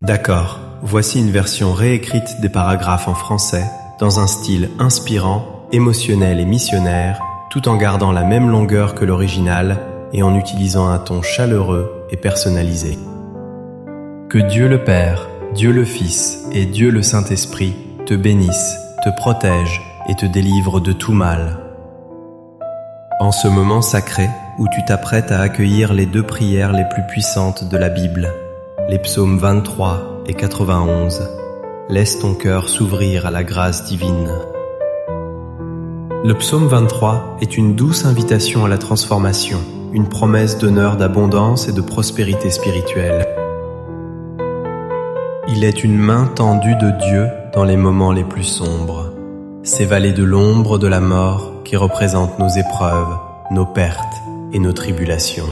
D'accord, voici une version réécrite des paragraphes en français, dans un style inspirant, émotionnel et missionnaire, tout en gardant la même longueur que l'original et en utilisant un ton chaleureux et personnalisé. Que Dieu le Père, Dieu le Fils et Dieu le Saint-Esprit te bénissent, te protègent et te délivrent de tout mal. En ce moment sacré où tu t'apprêtes à accueillir les deux prières les plus puissantes de la Bible, les psaumes 23 et 91, laisse ton cœur s'ouvrir à la grâce divine. Le psaume 23 est une douce invitation à la transformation, une promesse d'honneur, d'abondance et de prospérité spirituelle. Il est une main tendue de Dieu dans les moments les plus sombres, ces vallées de l'ombre de la mort qui représentent nos épreuves, nos pertes et nos tribulations.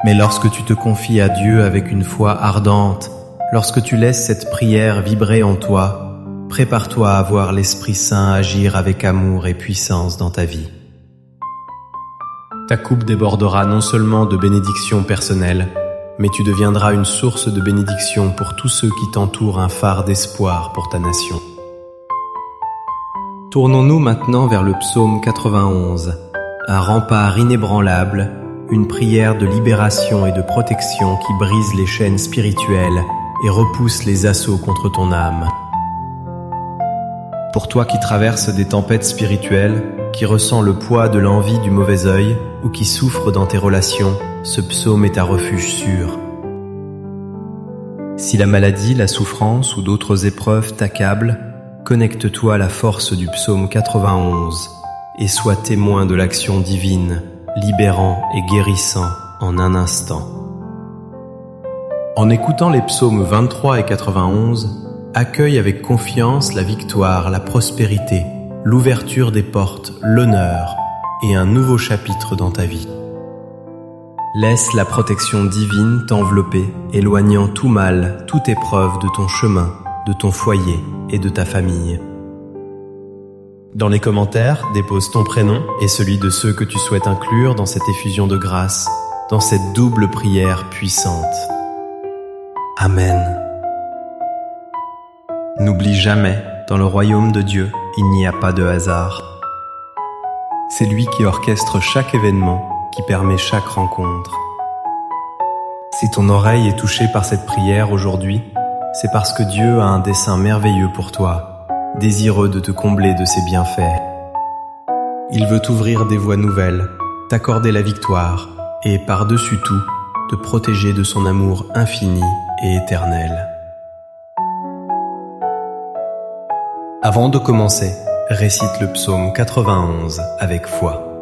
Mais lorsque tu te confies à Dieu avec une foi ardente, lorsque tu laisses cette prière vibrer en toi, prépare-toi à voir l'Esprit Saint agir avec amour et puissance dans ta vie. Ta coupe débordera non seulement de bénédictions personnelles, mais tu deviendras une source de bénédiction pour tous ceux qui t'entourent, un phare d'espoir pour ta nation. Tournons-nous maintenant vers le psaume 91, un rempart inébranlable, une prière de libération et de protection qui brise les chaînes spirituelles et repousse les assauts contre ton âme. Pour toi qui traverses des tempêtes spirituelles, qui ressens le poids de l'envie du mauvais œil ou qui souffre dans tes relations, ce psaume est un refuge sûr. Si la maladie, la souffrance ou d'autres épreuves t'accablent, connecte-toi à la force du psaume 91 et sois témoin de l'action divine, libérant et guérissant en un instant. En écoutant les psaumes 23 et 91, accueille avec confiance la victoire, la prospérité, l'ouverture des portes, l'honneur et un nouveau chapitre dans ta vie. Laisse la protection divine t'envelopper, éloignant tout mal, toute épreuve de ton chemin, de ton foyer et de ta famille. Dans les commentaires, dépose ton prénom et celui de ceux que tu souhaites inclure dans cette effusion de grâce, dans cette double prière puissante. Amen. N'oublie jamais, dans le royaume de Dieu, il n'y a pas de hasard. C'est lui qui orchestre chaque événement, qui permet chaque rencontre. Si ton oreille est touchée par cette prière aujourd'hui, c'est parce que Dieu a un dessein merveilleux pour toi, désireux de te combler de ses bienfaits. Il veut t'ouvrir des voies nouvelles, t'accorder la victoire et, par-dessus tout, te protéger de son amour infini et éternel. Avant de commencer, récite le psaume 91 avec foi.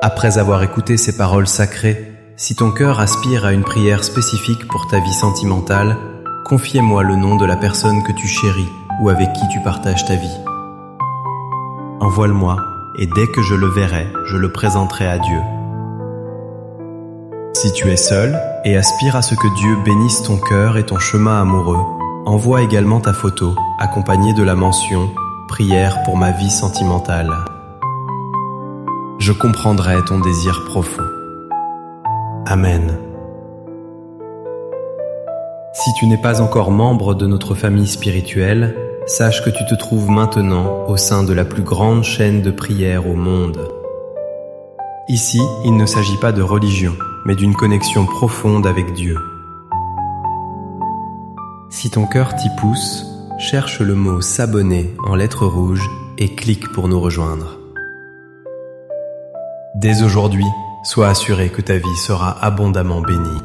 Après avoir écouté ces paroles sacrées, si ton cœur aspire à une prière spécifique pour ta vie sentimentale, confie-moi le nom de la personne que tu chéris ou avec qui tu partages ta vie. Envoie-le-moi et dès que je le verrai, je le présenterai à Dieu. Si tu es seul et aspires à ce que Dieu bénisse ton cœur et ton chemin amoureux, envoie également ta photo accompagnée de la mention « Prière pour ma vie sentimentale ». Je comprendrai ton désir profond. Amen. Si tu n'es pas encore membre de notre famille spirituelle, sache que tu te trouves maintenant au sein de la plus grande chaîne de prière au monde. Ici, il ne s'agit pas de religion, mais d'une connexion profonde avec Dieu. Si ton cœur t'y pousse, cherche le mot « s'abonner » en lettres rouges et clique pour nous rejoindre. Dès aujourd'hui, sois assuré que ta vie sera abondamment bénie.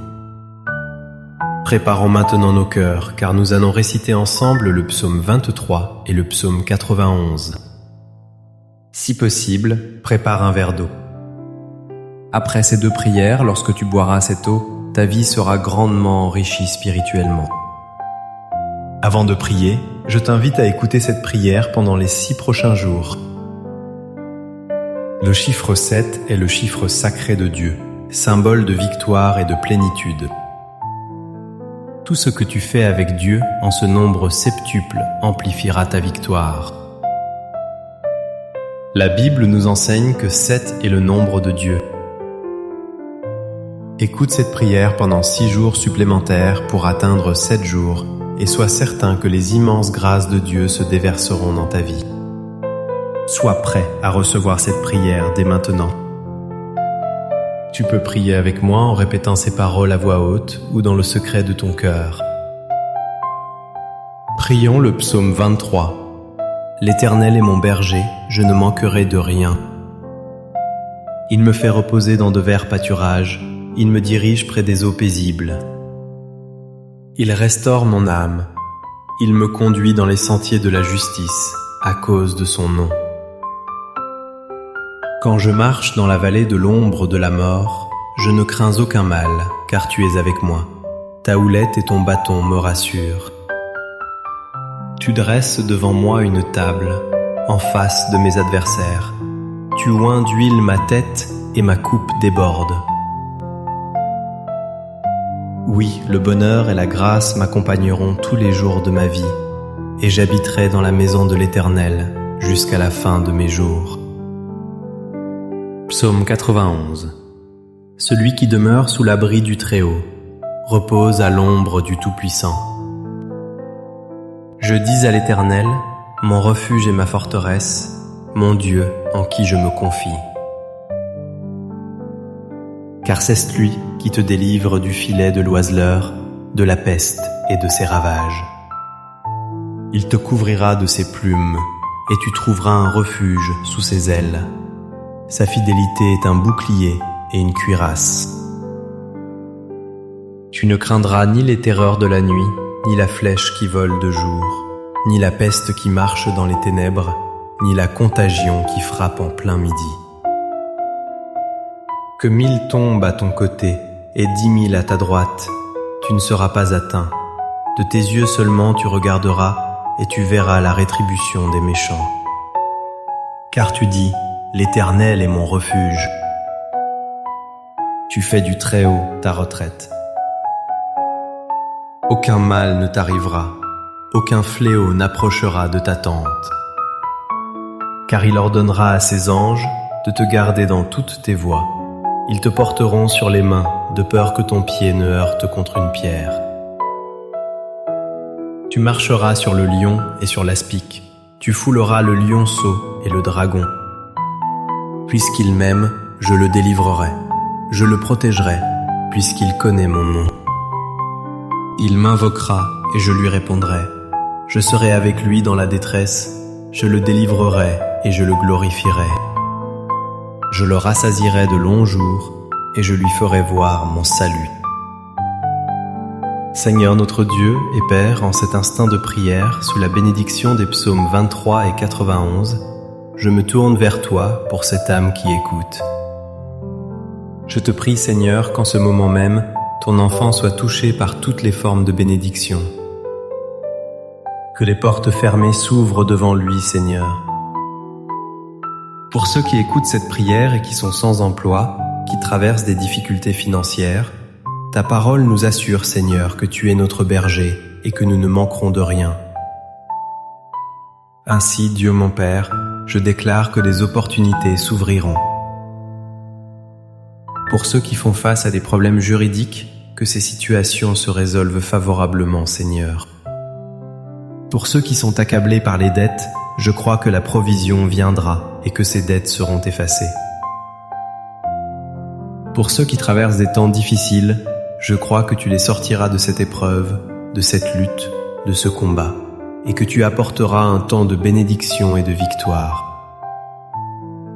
Préparons maintenant nos cœurs, car nous allons réciter ensemble le psaume 23 et le psaume 91. Si possible, prépare un verre d'eau. Après ces deux prières, lorsque tu boiras cette eau, ta vie sera grandement enrichie spirituellement. Avant de prier, je t'invite à écouter cette prière pendant les 6 prochains jours. Le chiffre 7 est le chiffre sacré de Dieu, symbole de victoire et de plénitude. Tout ce que tu fais avec Dieu en ce nombre septuple amplifiera ta victoire. La Bible nous enseigne que 7 est le nombre de Dieu. Écoute cette prière pendant 6 jours supplémentaires pour atteindre 7 jours et sois certain que les immenses grâces de Dieu se déverseront dans ta vie. Sois prêt à recevoir cette prière dès maintenant. Tu peux prier avec moi en répétant ces paroles à voix haute ou dans le secret de ton cœur. Prions le psaume 23. L'Éternel est mon berger, je ne manquerai de rien. Il me fait reposer dans de verts pâturages, il me dirige près des eaux paisibles. Il restaure mon âme, il me conduit dans les sentiers de la justice, à cause de son nom. Quand je marche dans la vallée de l'ombre de la mort, je ne crains aucun mal, car tu es avec moi. Ta houlette et ton bâton me rassurent. Tu dresses devant moi une table, en face de mes adversaires. Tu oins d'huile ma tête et ma coupe déborde. Oui, le bonheur et la grâce m'accompagneront tous les jours de ma vie, et j'habiterai dans la maison de l'Éternel jusqu'à la fin de mes jours. Psaume 91. Celui qui demeure sous l'abri du Très-Haut repose à l'ombre du Tout-Puissant. Je dis à l'Éternel, mon refuge et ma forteresse, mon Dieu en qui je me confie. Car c'est lui qui te délivre du filet de l'oiseleur, de la peste et de ses ravages. Il te couvrira de ses plumes, et tu trouveras un refuge sous ses ailes. Sa fidélité est un bouclier et une cuirasse. Tu ne craindras ni les terreurs de la nuit, ni la flèche qui vole de jour, ni la peste qui marche dans les ténèbres, ni la contagion qui frappe en plein midi. Que 1000 tombent à ton côté et 10 000 à ta droite, tu ne seras pas atteint. De tes yeux seulement tu regarderas et tu verras la rétribution des méchants. Car tu dis, l'Éternel est mon refuge. Tu fais du Très-Haut ta retraite. Aucun mal ne t'arrivera, aucun fléau n'approchera de ta tente. Car il ordonnera à ses anges de te garder dans toutes tes voies. Ils te porteront sur les mains, de peur que ton pied ne heurte contre une pierre. Tu marcheras sur le lion et sur l'aspic. Tu fouleras le lionceau et le dragon. Puisqu'il m'aime, je le délivrerai. Je le protégerai, puisqu'il connaît mon nom. Il m'invoquera et je lui répondrai. Je serai avec lui dans la détresse. Je le délivrerai et je le glorifierai. Je le rassasierai de longs jours et je lui ferai voir mon salut. Seigneur notre Dieu et Père, en cet instant de prière, sous la bénédiction des psaumes 23 et 91, je me tourne vers toi pour cette âme qui écoute. Je te prie, Seigneur, qu'en ce moment même, ton enfant soit touché par toutes les formes de bénédiction. Que les portes fermées s'ouvrent devant lui, Seigneur. Pour ceux qui écoutent cette prière et qui sont sans emploi, qui traversent des difficultés financières, ta parole nous assure, Seigneur, que tu es notre berger et que nous ne manquerons de rien. Ainsi, Dieu mon Père, je déclare que des opportunités s'ouvriront. Pour ceux qui font face à des problèmes juridiques, que ces situations se résolvent favorablement, Seigneur. Pour ceux qui sont accablés par les dettes, je crois que la provision viendra et que ces dettes seront effacées. Pour ceux qui traversent des temps difficiles, je crois que tu les sortiras de cette épreuve, de cette lutte, de ce combat, et que tu apporteras un temps de bénédiction et de victoire.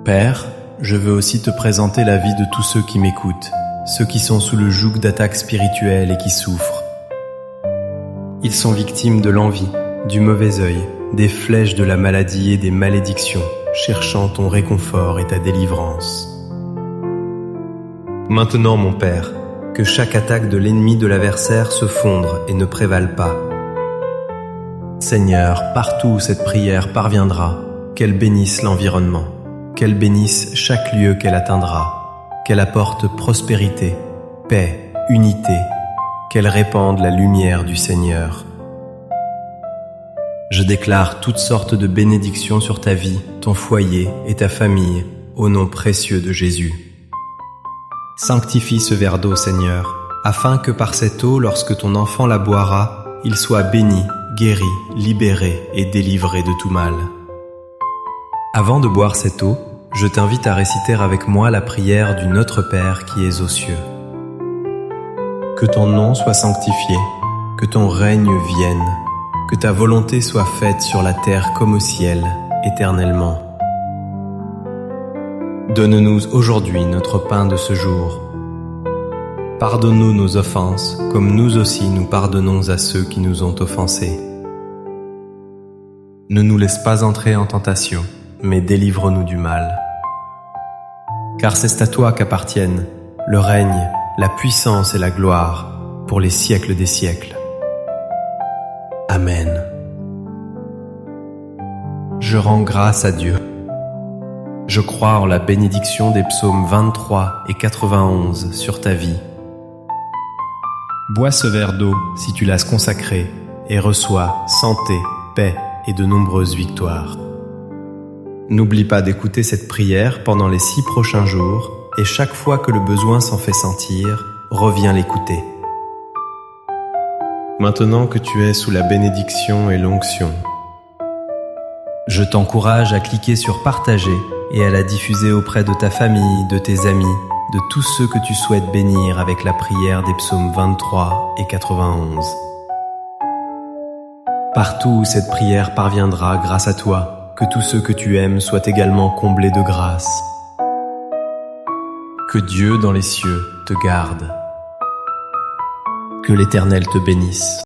Père, je veux aussi te présenter la vie de tous ceux qui m'écoutent, ceux qui sont sous le joug d'attaques spirituelles et qui souffrent. Ils sont victimes de l'envie, du mauvais œil, des flèches de la maladie et des malédictions, cherchant ton réconfort et ta délivrance. Maintenant, mon Père, que chaque attaque de l'ennemi de l'adversaire se fondre et ne prévale pas. Seigneur, partout où cette prière parviendra, qu'elle bénisse l'environnement, qu'elle bénisse chaque lieu qu'elle atteindra, qu'elle apporte prospérité, paix, unité, qu'elle répande la lumière du Seigneur. Je déclare toutes sortes de bénédictions sur ta vie, ton foyer et ta famille, au nom précieux de Jésus. Sanctifie ce verre d'eau, Seigneur, afin que par cette eau, lorsque ton enfant la boira, il soit béni, guéri, libéré et délivré de tout mal. Avant de boire cette eau, je t'invite à réciter avec moi la prière du Notre Père qui es aux cieux. Que ton nom soit sanctifié, que ton règne vienne, que ta volonté soit faite sur la terre comme au ciel, éternellement. Donne-nous aujourd'hui notre pain de ce jour. Pardonne-nous nos offenses, comme nous aussi nous pardonnons à ceux qui nous ont offensés. Ne nous laisse pas entrer en tentation, mais délivre-nous du mal. Car c'est à toi qu'appartiennent le règne, la puissance et la gloire pour les siècles des siècles. Amen. Je rends grâce à Dieu. Je crois en la bénédiction des psaumes 23 et 91 sur ta vie. Bois ce verre d'eau si tu l'as consacré et reçois santé, paix et de nombreuses victoires. N'oublie pas d'écouter cette prière pendant les 6 prochains jours et chaque fois que le besoin s'en fait sentir, reviens l'écouter. Maintenant que tu es sous la bénédiction et l'onction, je t'encourage à cliquer sur partager et à la diffuser auprès de ta famille, de tes amis, de tous ceux que tu souhaites bénir avec la prière des psaumes 23 et 91. Partout où cette prière parviendra grâce à toi, que tous ceux que tu aimes soient également comblés de grâce. Que Dieu dans les cieux te garde. Que l'Éternel te bénisse.